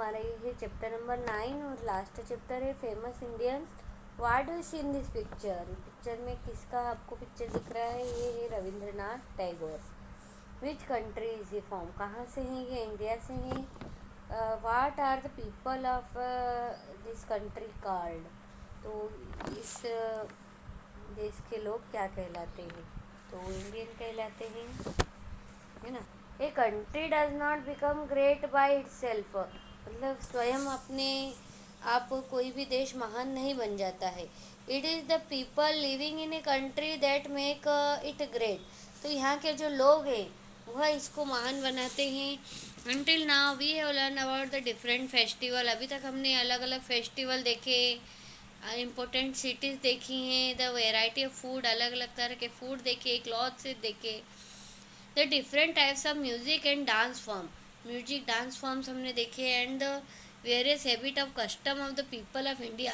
हमारा ये है चैप्टर नंबर 9 और लास्ट चैप्टर है famous Indians. What do you see in this picture. Picture में किसका आपको पिक्चर दिख रहा है? ये है Rabindranath Tagore. Which country is ये फ्रॉम, कहाँ से हैं ये? इंडिया से हैं। What are the people of this country called, तो इस देश के लोग क्या कहलाते हैं? तो इंडियन कहलाते हैं, है ना। A country does not become great by itself, मतलब स्वयं अपने आप कोई भी देश महान नहीं बन जाता है। It is the people living in a country that make it great, तो यहाँ के जो लोग हैं वह इसको महान बनाते हैं। Until now we have learn about the different festival, अभी तक हमने अलग अलग फेस्टिवल देखे, इम्पोर्टेंट सिटीज़ देखी हैं, द वेराइटी ऑफ फूड, अलग अलग तरह के फूड देखे, क्लॉथ्स देखे, the different types of music and dance form, music dance forms हमने देखे, and the various habit of custom of the people of India,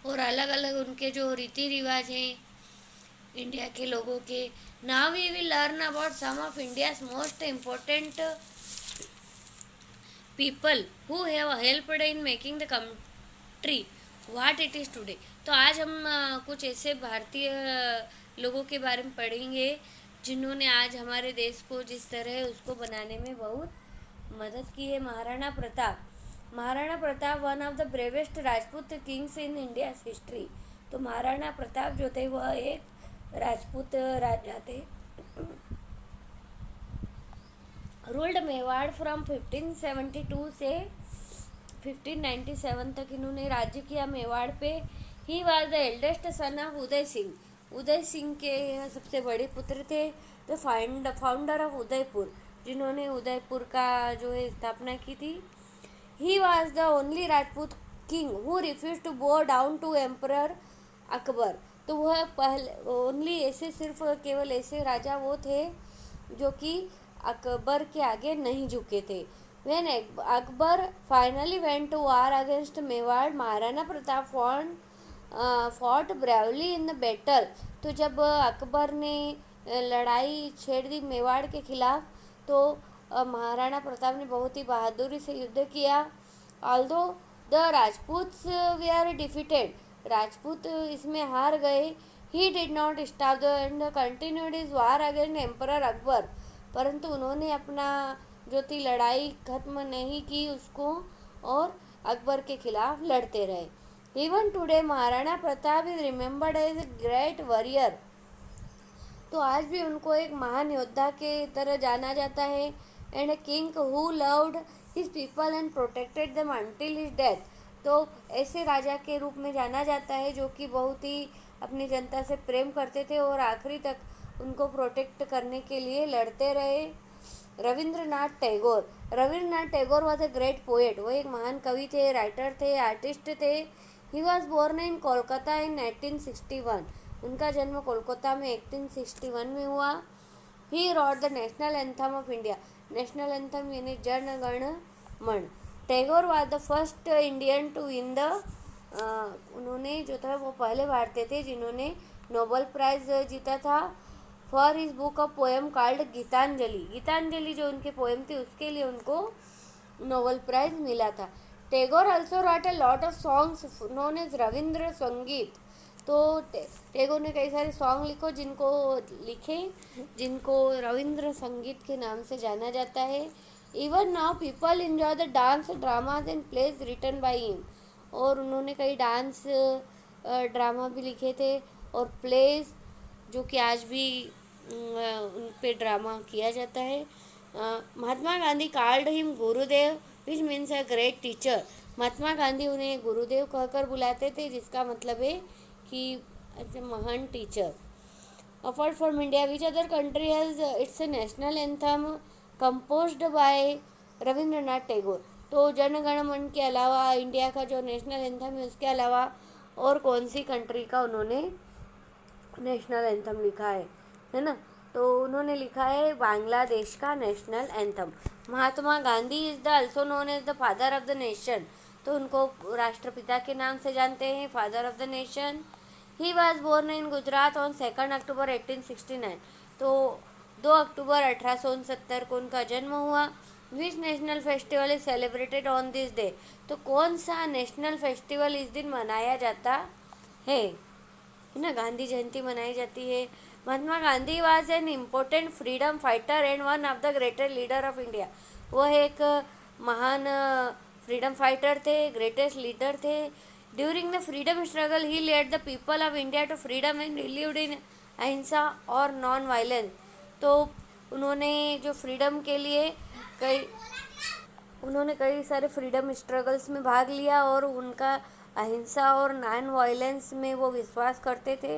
और अलग अलग उनके जो रीति रिवाज हैं इंडिया के लोगों के। Now we will learn about some of India's most important people who have helped in making the country what it is today. तो आज हम कुछ ऐसे भारतीय लोगों के बारे में पढ़ेंगे जिन्होंने आज हमारे देश को जिस तरह उसको बनाने में बहुत मदद की है। Maharana Pratap, Maharana Pratap one of the bravest Rajput kings in India history. तो महाराणा प्रताप जो थे वह एक राजपूत राजा थे। रूल्ड मेवाड़ फ्रॉम 1572 से 1597 तक इन्होंने राज्य किया मेवाड़ पे। He was the eldest son of Uday Singh, Uday Singh के सबसे बड़े पुत्र थे। द फाउंडर ऑफ उदयपुर, जिन्होंने उदयपुर का जो है स्थापना की थी। He was the only Rajput king who refuse to bow down to emperor Akbar, तो वह पहले ओनली ऐसे सिर्फ केवल ऐसे राजा वो थे जो कि अकबर के आगे नहीं झुके थे। When Akbar finally went to war against Mewar, Maharana Pratap fought bravely in the battle, तो जब अकबर ने लड़ाई छेड़ दी मेवाड़ के खिलाफ तो महाराणा प्रताप ने बहुत ही बहादुरी से युद्ध किया। Although the Rajputs were defeated, Rajput इसमें हार गए। He did not stop and continued his war against Emperor Akbar, परंतु उन्होंने अपना जो थी लड़ाई खत्म नहीं की उसको और अकबर के खिलाफ लड़ते रहे। Even today Maharana Pratap is remembered as a great warrior, तो आज भी उनको एक महान योद्धा के तरह जाना जाता है। And a king who loved his people and protected them until his death, तो ऐसे राजा के रूप में जाना जाता है जो कि बहुत ही अपनी जनता से प्रेम करते थे और आखिरी तक उनको प्रोटेक्ट करने के लिए लड़ते रहे। Rabindranath Tagore, Rabindranath Tagore was a great poet, वो एक महान कवि थे, राइटर थे, आर्टिस्ट थे। He was born in Kolkata in 1861, उनका जन्म कोलकाता में 1861 में हुआ। He wrote the national anthem of India, national anthem यानी Jana Gana Mana. Tagore was the first Indian to win the, उन्होंने जो था वो पहले भारतीय थे जिन्होंने नोबेल प्राइज जीता था for his book of poem called Gitanjali, Gitanjali जो उनके पोएम थी उसके लिए उनको नोबेल प्राइज मिला था। Tagore also wrote a lot of songs known as Rabindra Sangeet, तो टैगोर ने कई सारे सॉन्ग जिनको रविंद्र संगीत के नाम से जाना जाता है। Even now people enjoy the dance dramas and plays written by him, और उन्होंने कई डांस ड्रामा भी लिखे थे और प्लेज जो कि आज भी उन पे ड्रामा किया जाता है। Mahatma Gandhi called him Gurudev which means a great teacher, Mahatma Gandhi उन्हें गुरुदेव कहकर बुलाते थे जिसका मतलब है कि महान teacher. Apart from India which other country has its national anthem composed bye Rabindranath Tagore, तो जन गण मन के अलावा इंडिया का जो नेशनल एंथम है उसके अलावा और कौन सी कंट्री का उन्होंने नेशनल एंथम लिखा है ना। तो उन्होंने लिखा है बांग्लादेश का national anthem. Mahatma Gandhi is the also known as the father of the nation, तो उनको राष्ट्रपिता के नाम से जानते हैं, father of the nation. He was born in Gujarat on 2 अक्टूबर 1869, तो 2 अक्टूबर 1869 को उनका जन्म हुआ। Which national festival is celebrated on this day? तो कौन सा नेशनल फेस्टिवल इस दिन मनाया जाता है ना? गांधी जयंती मनाई जाती है। Mahatma Gandhi was an important freedom fighter and one of the greatest leader of India. वह एक महान फ्रीडम फाइटर थे, ग्रेटेस्ट लीडर थे। During the freedom struggle he led the people of India to freedom and lived in ahimsa और non violence. तो उन्होंने जो freedom के लिए कई उन्होंने कई सारे फ्रीडम स्ट्रगल्स में भाग लिया और उनका अहिंसा और नॉन वायलेंस में वो विश्वास करते थे।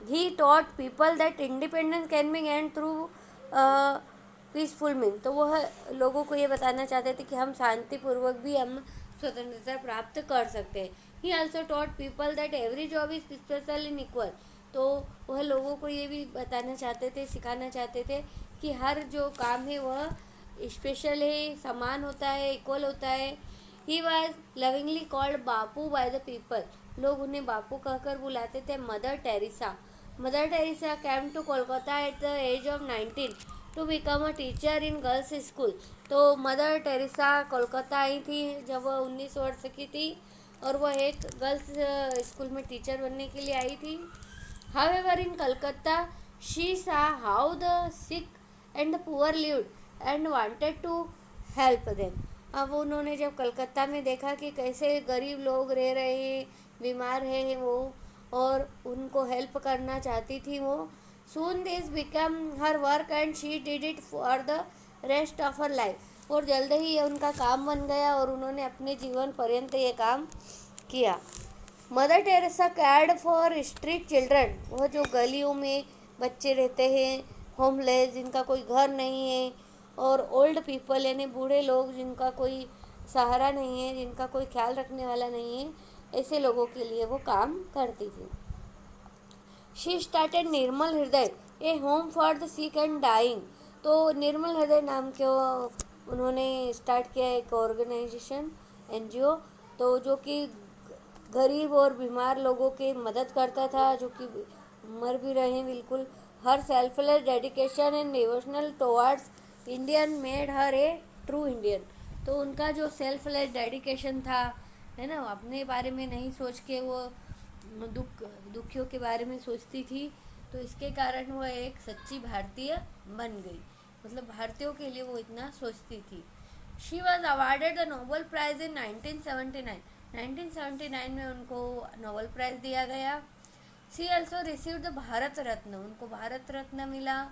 He taught people that independence can be gained through peaceful mean. तो वह लोगों को ये बताना चाहते थे कि हम शांतिपूर्वक भी हम स्वतंत्रता प्राप्त कर सकते हैं। He also taught people that every job is special in equal. तो वह लोगों को ये भी बताना चाहते थे, सिखाना चाहते थे कि हर जो काम है वह स्पेशल है, समान होता है, इक्वल होता है। He was lovingly called Bapu by the people. लोग उन्हें बापू कहकर बुलाते थे। Mother Teresa came to Kolkata at the age of 19 to become a teacher in girls school. तो मदर टेरेसा कोलकाता आई थी जब वह 19 वर्ष की थी और वह एक गर्ल्स स्कूल में टीचर बनने के लिए आई थी। However in Calcutta she saw how the sick and the poor lived and wanted to help them. अब उन्होंने जब कलकत्ता में देखा कि कैसे गरीब लोग रह रहे हैं, बीमार हैं वो, और उनको हेल्प करना चाहती थी वो। Soon this become her work and she did it for the rest of her life. और जल्द ही ये उनका काम बन गया और उन्होंने अपने जीवन पर्यंत ये काम किया। Mother Teresa cared for street children. वह जो गलियों में बच्चे रहते हैं, होमलेस, जिनका कोई घर नहीं है, और ओल्ड पीपल यानी बूढ़े लोग जिनका कोई सहारा नहीं है, जिनका कोई ख्याल रखने वाला नहीं है, ऐसे लोगों के लिए वो काम करती थी। She started Nirmal Hriday a home for the sick and dying. तो निर्मल हृदय नाम के उन्होंने स्टार्ट किया एक ऑर्गेनाइजेशन, एनजीओ, तो जो कि गरीब और बीमार लोगों की मदद करता था, जो कि मर भी रहे हैं बिल्कुल। Her selfless dedication and devotional towards Indian made her a true Indian. तो उनका जो सेल्फलेस डेडिकेशन था, है ना, अपने बारे में नहीं सोच के वो दुखियों के बारे में सोचती थी, तो इसके कारण वो एक सच्ची भारतीय बन गई। मतलब भारतीयों के लिए वो इतना सोचती थी। She was awarded the Nobel prize in 1979। 1979 में उनको नोबेल प्राइज दिया गया। She also received the Bharat Ratna. उनको भारत रत्न मिला,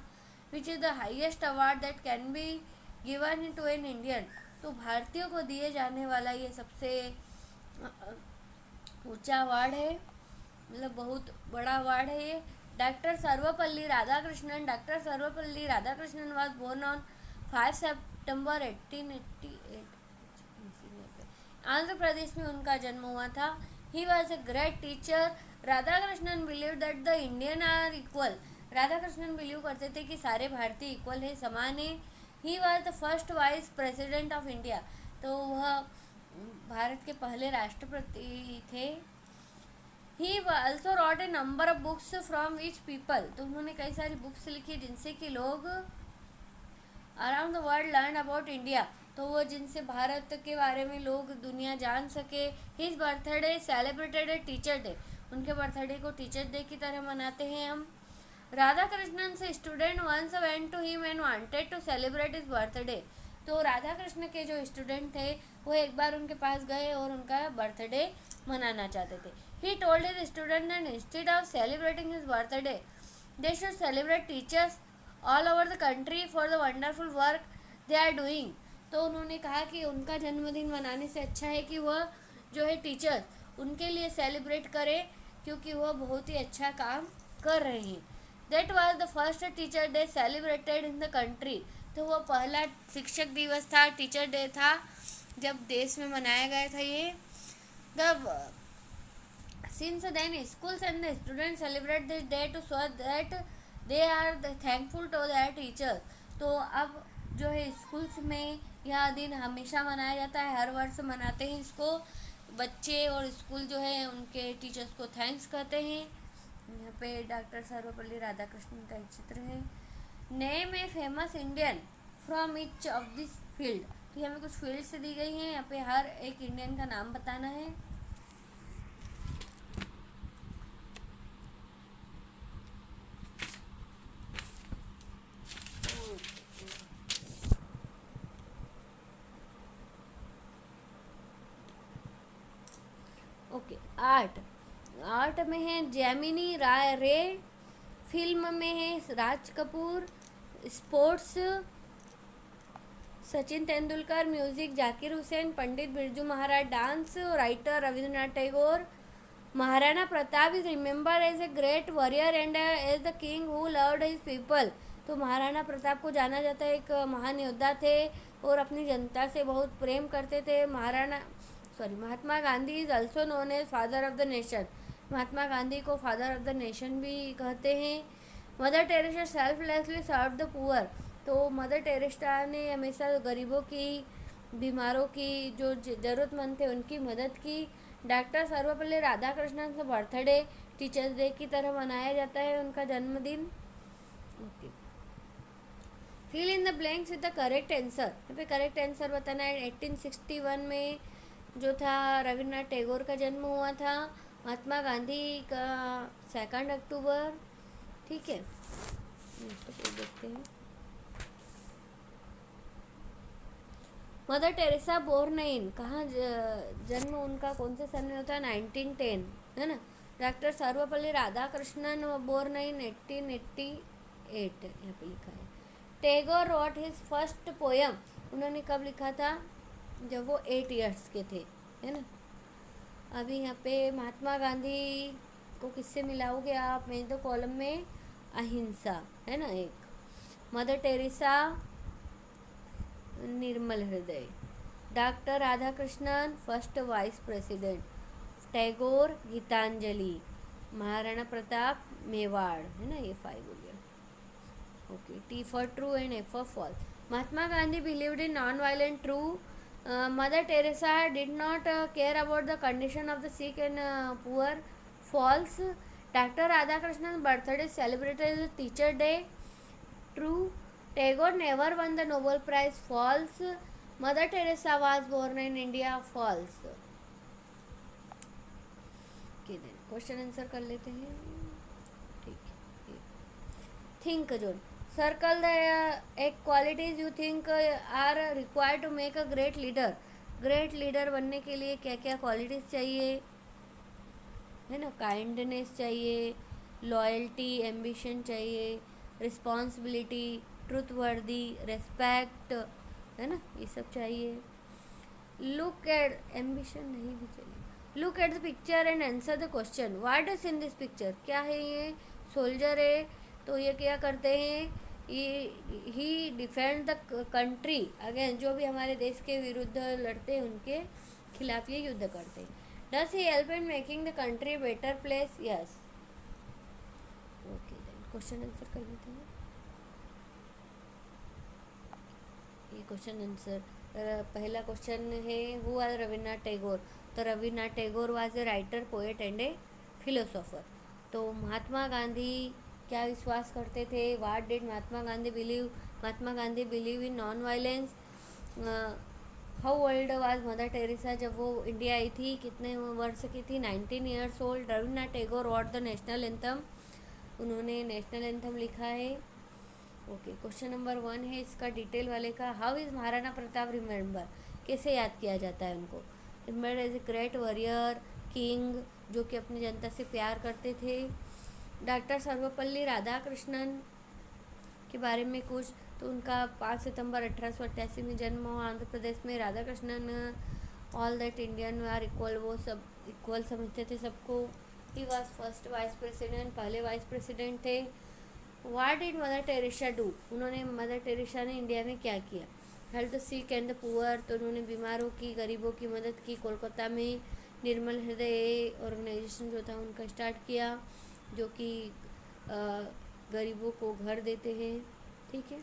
which is the highest award that can be given to an Indian. तो भारतीयों को दिए जाने वाला ये सबसे ऊंचा अवार्ड है, मतलब बहुत बड़ा अवार्ड है ये। Doctor Sarvepalli Radhakrishnan was born on 5 September 1888। Andhra Pradesh में उनका जन्म हुआ था। He was a great teacher. Radhakrishnan believe that the Indian are equal. Radhakrishnan believe करते थे कि सारे भारतीय इक्वल है, समान है। He was the first vice president of India. तो वह भारत के पहले राष्ट्रपति थे। He also wrote a number of books from which people. तो उन्होंने कई सारी बुक्स लिखी जिनसे कि लोग around the world learn about India. तो वो जिनसे भारत के बारे में लोग दुनिया जान सके। His birthday celebrated a teacher day. उनके बर्थडे को टीचर डे की तरह मनाते हैं हम। राधा कृष्णन से student once went to him and wanted to celebrate his birthday. तो राधा कृष्ण के जो स्टूडेंट थे वो एक बार उनके पास गए और उनका बर्थडे मनाना चाहते थे। He told his student that instead of celebrating his birthday they should celebrate teachers all over the country for the wonderful work they are doing. तो उन्होंने कहा कि उनका जन्मदिन मनाने से अच्छा है कि वह जो है टीचर्स उनके लिए सेलिब्रेट करें, क्योंकि वह बहुत ही अच्छा काम कर रहे हैं। That was the first teacher day celebrated in the country. तो वह पहला शिक्षक दिवस था, टीचर डे था, जब देश में मनाया गया था ये। The since then schools and the student celebrate this day to show that they are thankful to their teachers. तो अब जो है स्कूल्स में यह दिन हमेशा मनाया जाता है, हर वर्ष मनाते हैं इसको। बच्चे और स्कूल जो है उनके टीचर्स को थैंक्स कहते हैं। यहाँ पे डॉक्टर सर्वपल्ली राधाकृष्णन का एक चित्र है। Name a famous Indian from each of this field. तो हमें कुछ फील्ड्स दी गई हैं, यहाँ पे हर एक इंडियन का नाम बताना है। Okay, art. आर्ट में है जैमिनी रे, फिल्म में है Raj Kapoor, sports Sachin Tendulkar, music Zakir Hussain, Pandit Birju Maharaj, dance writer Rabindranath Tagore. Maharana Pratap is remember as a great warrior and as the king who loved his people. तो महाराणा प्रताप को जाना जाता है, एक महान योद्धा थे और अपनी जनता से बहुत प्रेम करते थे। Mahatma Gandhi is also known as father of the nation. Mahatma Gandhi को फादर ऑफ द नेशन भी कहते हैं। Mother Teresa selflessly serve the poor. तो मदर टेरेसा ने हमेशा गरीबों की, बीमारों की, जो ज़रूरतमंद थे उनकी मदद की। डॉक्टर सर्वपल्ली राधाकृष्णन का बर्थडे टीचर्स डे की तरह मनाया जाता है, उनका जन्मदिन। Okay, fill in the blanks with the correct answer. यहाँ पे करेक्ट आंसर बताना है। 1861 में जो था रविन्द्रनाथ टैगोर का जन्म हुआ था, महात्मा गांधी का 2 अक्टूबर। ठीक है, तो देखते हैं। मदर टेरेसा बोर्न इन, कहाँ जन्म उनका कौन से सन में होता है? 1910, है ना। Doctor Sarvepalli Radhakrishnan born in 1888, यहाँ पे लिखा है। Tagore wrote his first poem, उन्होंने कब लिखा था? जब वो 8 इयर्स के थे, है ना। अभी यहाँ पे महात्मा गांधी को किससे मिलाओगे आप? मेन तो कॉलम में अहिंसा, है ना एक। Mother Teresa Nirmal Hriday. Doctor Radhakrishnan first vice president. Tagore Gitanjali. Maharana Pratap Mewar, है ना। ये 5 हो गया। Okay, T for true and F for false. Mahatma Gandhi believed in non violent true. Mother Teresa did not care about the condition of the sick and poor. False. Doctor Radhakrishnan birthday celebrated as teacher day. True. Tagore never won the Nobel Prize. False. Mother Teresa was born in India. False. Okay, then question answer कर लेते हैं। ठीक है। Think zone. Circle the qualities you think are required to make a great leader. Great leader बनने के लिए क्या क्या qualities चाहिए, है ना। काइंडनेस चाहिए, लॉयल्टी, एम्बिशन चाहिए, रिस्पॉन्सिबिलिटी, ट्रूथवर्दी, रेस्पेक्ट, है ना, ये सब चाहिए। लुक एट, एम्बिशन नहीं भी चाहिए। Look at the picture and answer the question. What is in this picture? क्या है ये? सोल्जर है, तो ये क्या करते हैं? ये ही डिफेंड द कंट्री अगेन, जो भी हमारे देश के विरुद्ध लड़ते हैं उनके खिलाफ ये युद्ध करते हैं। Does he help in making the country better place? Yes. Okay, then question answer कर लेते हैं। ये क्वेश्चन आंसर, पहला क्वेश्चन है हु आर रविन्द्रनाथ टैगोर। तो Rabindranath Tagore was a writer, poet and a philosopher. तो महात्मा गांधी क्या विश्वास करते थे? What did Mahatma Gandhi believe? Mahatma Gandhi believe in non violence. How old was Mother Teresa जब वो इंडिया आई थी? कितने वर्ष की थी? 19 years old. Rabindranath Tagore wrote the national anthem, उन्होंने नेशनल एंथम लिखा है। ओके, क्वेश्चन नंबर 1 है इसका डिटेल वाले का। How is Maharana Pratap remember, कैसे याद किया जाता है उनको? Remember as a great warrior king, जो कि अपनी जनता से प्यार करते थे। डॉक्टर सर्वपल्ली राधाकृष्णन के बारे में कुछ, तो उनका 5 सितंबर 1888 में जन्म हुआ आंध्र प्रदेश में। Radhakrishnan all that Indian are equal, वो सब इक्वल समझते थे सबको। He was first vice president, पहले वाइस प्रेसिडेंट थे। What did Mother Teresa do, उन्होंने, मदर टेरेसा ने इंडिया में क्या किया? Help the sick and the poor, तो उन्होंने बीमारों की, गरीबों की मदद की। कोलकाता में निर्मल हृदय ऑर्गेनाइजेशन जो था उनका स्टार्ट किया, जो कि गरीबों को घर देते हैं। ठीक है,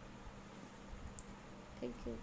थैंक यू।